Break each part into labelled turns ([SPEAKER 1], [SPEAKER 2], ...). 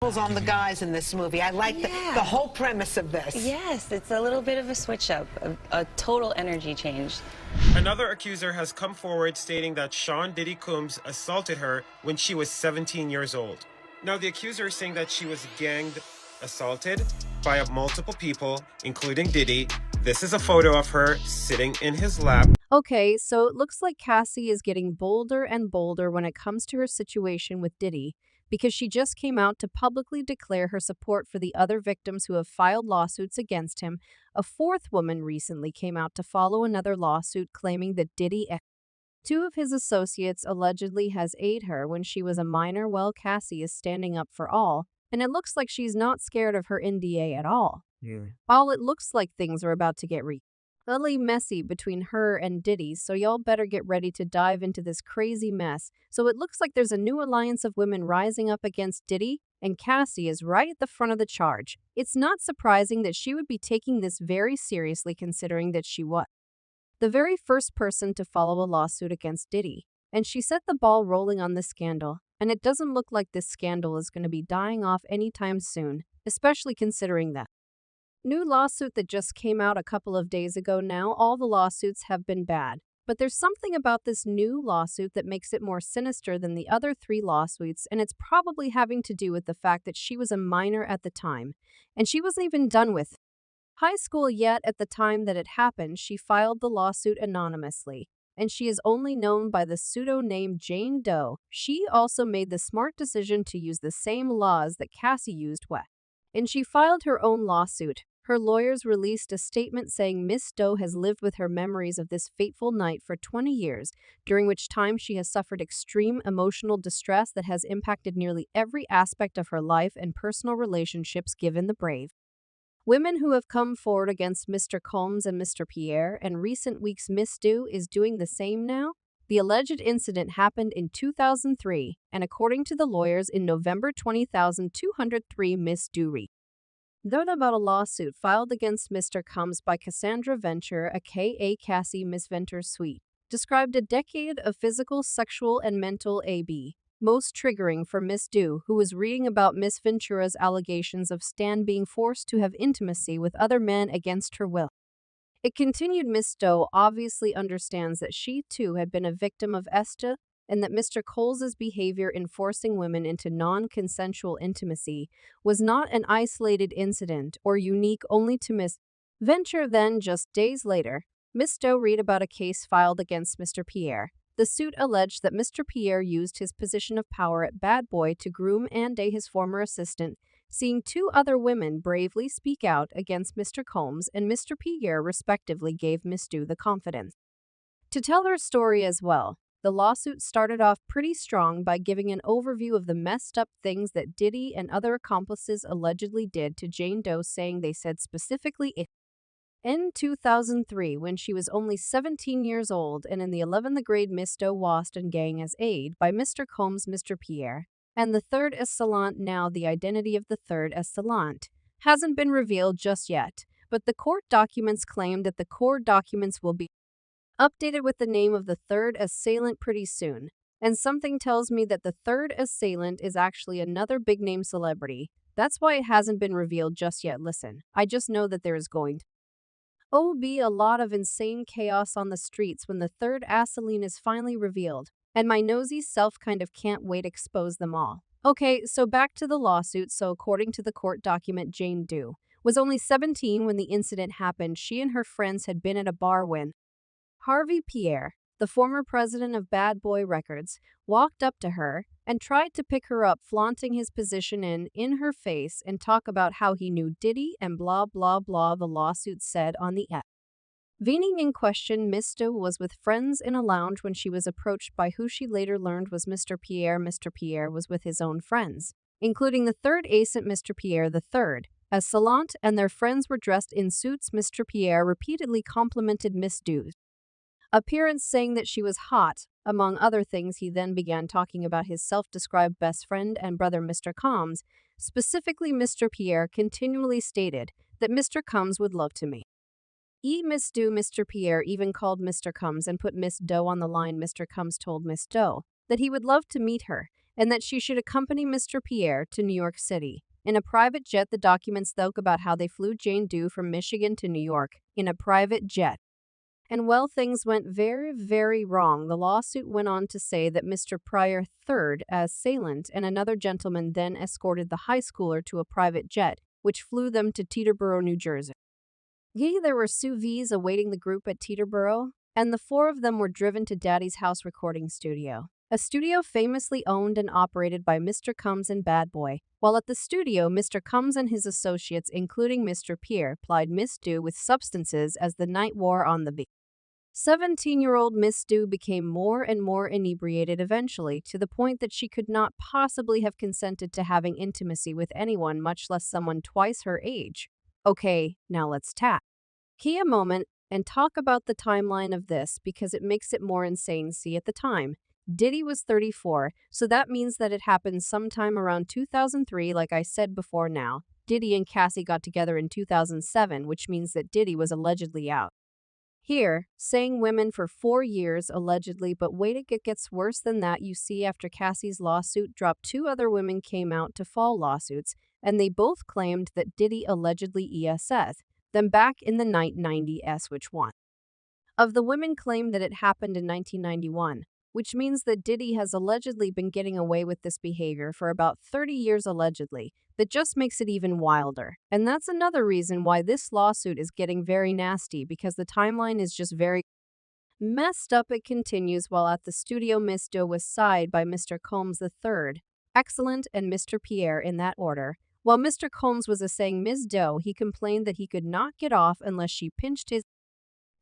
[SPEAKER 1] On the guys in this movie. I like the whole premise of this.
[SPEAKER 2] Yes, it's a little bit of a switch up, a total energy change.
[SPEAKER 3] Another accuser has come forward stating that Sean Diddy Combs assaulted her when she was 17 years old. Now, the accuser is saying that she was ganged assaulted by multiple people, including Diddy. This is a photo of her sitting in his lap.
[SPEAKER 4] Okay, so it looks like Cassie is getting bolder and bolder when it comes to her situation with Diddy, because she just came out to publicly declare her support for the other victims who have filed lawsuits against him. A fourth woman recently came out to follow another lawsuit claiming that Diddy, two of his associates, allegedly has aided her when she was a minor. Well, Cassie is standing up for all, and it looks like she's not scared of her NDA at all. While it looks like things are about to get really messy between her and Diddy, so y'all better get ready to dive into this crazy mess. So it looks like there's a new alliance of women rising up against Diddy, and Cassie is right at the front of the charge. It's not surprising that she would be taking this very seriously, considering that she was the very first person to follow a lawsuit against Diddy, and she set the ball rolling on this scandal, and it doesn't look like this scandal is going to be dying off anytime soon, especially considering that new lawsuit that just came out a couple of days ago. Now, all the lawsuits have been bad, but there's something about this new lawsuit that makes it more sinister than the other three lawsuits, and it's probably having to do with the fact that she was a minor at the time, and she wasn't even done with high school yet at the time that it happened. She filed the lawsuit anonymously, and she is only known by the pseudonym Jane Doe. She also made the smart decision to use the same laws that Cassie used, and she filed her own lawsuit. Her lawyers released a statement saying Miss Doe has lived with her memories of this fateful night for 20 years, during which time she has suffered extreme emotional distress that has impacted nearly every aspect of her life and personal relationships. Given the brave women who have come forward against Mr. Combs and Mr. Pierre in recent weeks, Miss Doe is doing the same now. The alleged incident happened in 2003, and according to the lawyers, in November 2003, Miss Doe wrote about a lawsuit filed against Mr. Combs by Cassandra Ventura, aka Cassie. Miss Ventura Sweet described a decade of physical, sexual, and mental abuse, most triggering for Miss Doe, who was reading about Miss Ventura's allegations of Stan being forced to have intimacy with other men against her will. It continued, Miss Doe obviously understands that she too had been a victim of ESTA, and that Mr. Coles's behavior in forcing women into non-consensual intimacy was not an isolated incident or unique only to Miss Ventura. Then, just days later, Miss Doe read about a case filed against Mr. Pierre. The suit alleged that Mr. Pierre used his position of power at Bad Boy to groom and date his former assistant, seeing two other women bravely speak out against Mr. Combs and Mr. Pierre respectively gave Miss Doe the confidence to tell her story as well. The lawsuit started off pretty strong by giving an overview of the messed up things that Diddy and other accomplices allegedly did to Jane Doe, saying they said specifically in 2003, when she was only 17 years old and in the 11th grade, Miss Doe was and gang as aid by Mr. Combs, Mr. Pierre, and the third assailant. Now, the identity of the third assailant hasn't been revealed just yet, but the court documents claim that the court documents will be updated with the name of the third assailant pretty soon, and something tells me that the third assailant is actually another big-name celebrity. That's why it hasn't been revealed just yet. Listen, I just know that there is going to be a lot of insane chaos on the streets when the third assailant is finally revealed, and my nosy self kind of can't wait to expose them all. Okay, so back to the lawsuit. So according to the court document, Jane Doe was only 17 when the incident happened. She and her friends had been at a bar when Harvey Pierre, the former president of Bad Boy Records, walked up to her and tried to pick her up, flaunting his position in her face and talk about how he knew Diddy and blah blah blah. The lawsuit said on the evening in question, Miss Doe was with friends in a lounge when she was approached by who she later learned was Mr. Pierre. Mr. Pierre was with his own friends, including the third assailant, Mr. Pierre the third assailant, and their friends were dressed in suits. Mr. Pierre repeatedly complimented Miss Doe's appearance, saying that she was hot, among other things. He then began talking about his self-described best friend and brother, Mr. Combs. Specifically, Mr. Pierre continually stated that Mr. Combs would love to meet Miss Doe. Mr. Pierre even called Mr. Combs and put Miss Doe on the line. Mr. Combs told Miss Doe that he would love to meet her, and that she should accompany Mr. Pierre to New York City. In a private jet, the documents spoke about how they flew Jane Doe from Michigan to New York in a private jet. And well, things went very, very wrong. The lawsuit went on to say that Mr. Pryor III, as assailant, and another gentleman then escorted the high schooler to a private jet, which flew them to Teterboro, New Jersey. There were sous vides awaiting the group at Teterboro, and the four of them were driven to Daddy's house recording studio, a studio famously owned and operated by Mr. Combs and Bad Boy. While at the studio, Mr. Combs and his associates, including Mr. Pierre, plied Miss Doe with substances as the night wore on. The 17-year-old Miss Doe became more and more inebriated eventually, to the point that she could not possibly have consented to having intimacy with anyone, much less someone twice her age. Okay, now let's key a moment and talk about the timeline of this, because it makes it more insane. See, at the time, Diddy was 34, so that means that it happened sometime around 2003, like I said before. Now, Diddy and Cassie got together in 2007, which means that Diddy was allegedly out here, saying women for 4 years, allegedly. But wait, it gets worse than that. You see, after Cassie's lawsuit dropped, 2 other women came out to file lawsuits, and they both claimed that Diddy allegedly ESS them back in the 1990s, which one of the women claimed that it happened in 1991, which means that Diddy has allegedly been getting away with this behavior for about 30 years allegedly. That just makes it even wilder. And that's another reason why this lawsuit is getting very nasty, because the timeline is just very messed up. It continues. While at the studio, Miss Doe was signed by Mr. Combs III, excellent, and Mr. Pierre, in that order. While Mr. Combs was assaying Miss Doe, he complained that he could not get off unless she pinched his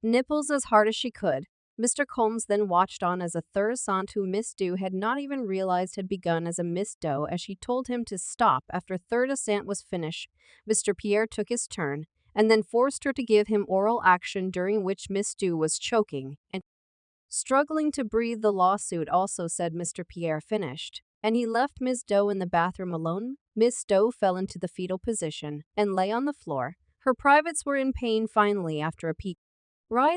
[SPEAKER 4] nipples as hard as she could. Mr. Combs then watched on as a third assault, who Miss Doe had not even realized had begun as a Miss Doe, as she told him to stop. After third assault was finished, Mr. Pierre took his turn and then forced her to give him oral action, during which Miss Doe was choking and struggling to breathe. The lawsuit also said Mr. Pierre finished, and he left Miss Doe in the bathroom alone. Miss Doe fell into the fetal position and lay on the floor. Her privates were in pain. Finally, after a period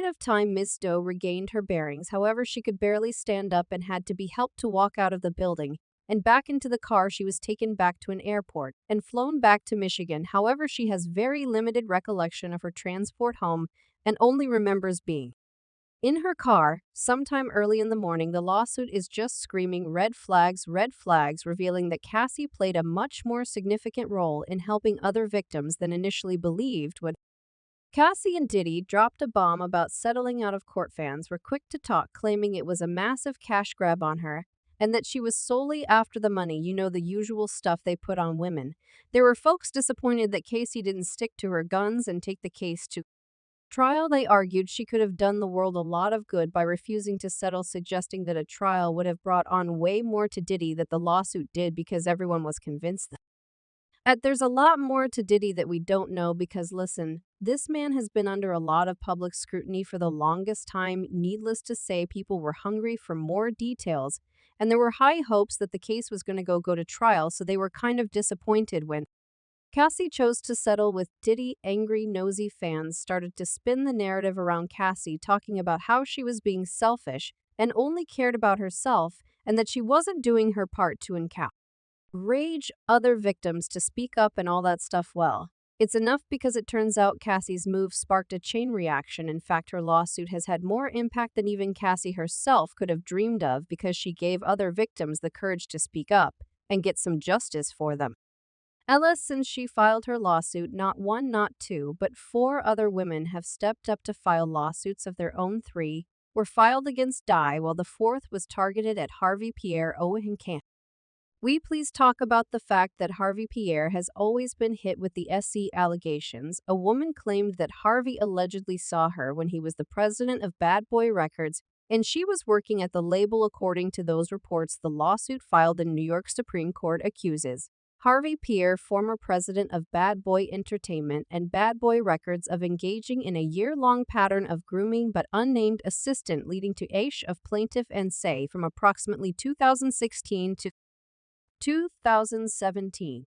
[SPEAKER 4] of time, Miss Doe regained her bearings. However, she could barely stand up and had to be helped to walk out of the building and back into the car. She was taken back to an airport and flown back to Michigan. However, she has very limited recollection of her transport home and only remembers being in her car sometime early in the morning. The lawsuit is just screaming red flags, revealing that Cassie played a much more significant role in helping other victims than initially believed. When Cassie and Diddy dropped a bomb about settling out of court, fans were quick to talk, claiming it was a massive cash grab on her and that she was solely after the money. You know, the usual stuff they put on women. There were folks disappointed that Cassie didn't stick to her guns and take the case to trial. They argued she could have done the world a lot of good by refusing to settle, suggesting that a trial would have brought on way more to Diddy than the lawsuit did, because everyone was convinced that there's a lot more to Diddy that we don't know. Because listen, this man has been under a lot of public scrutiny for the longest time. Needless to say, people were hungry for more details, and there were high hopes that the case was going to go to trial, so they were kind of disappointed when Cassie chose to settle with Diddy. Angry, nosy fans started to spin the narrative around Cassie, talking about how she was being selfish and only cared about herself, and that she wasn't doing her part to encourage other victims to speak up and all that stuff. Well, it's enough, because it turns out Cassie's move sparked a chain reaction. In fact, her lawsuit has had more impact than even Cassie herself could have dreamed of, because she gave other victims the courage to speak up and get some justice for them. Since she filed her lawsuit, not 1, not 2, but 4 other women have stepped up to file lawsuits of their own. 3 were filed against Diddy, while the 4th was targeted at Harvey Pierre. And can we please talk about the fact that Harvey Pierre has always been hit with the SC allegations? A woman claimed that Harvey allegedly saw her when he was the president of Bad Boy Records, and she was working at the label. According to those reports, the lawsuit filed in New York Supreme Court accuses Harvey Pierre, former president of Bad Boy Entertainment and Bad Boy Records, of engaging in a year-long pattern of grooming but unnamed assistant, leading to age of plaintiff and say from approximately 2016 to 2017.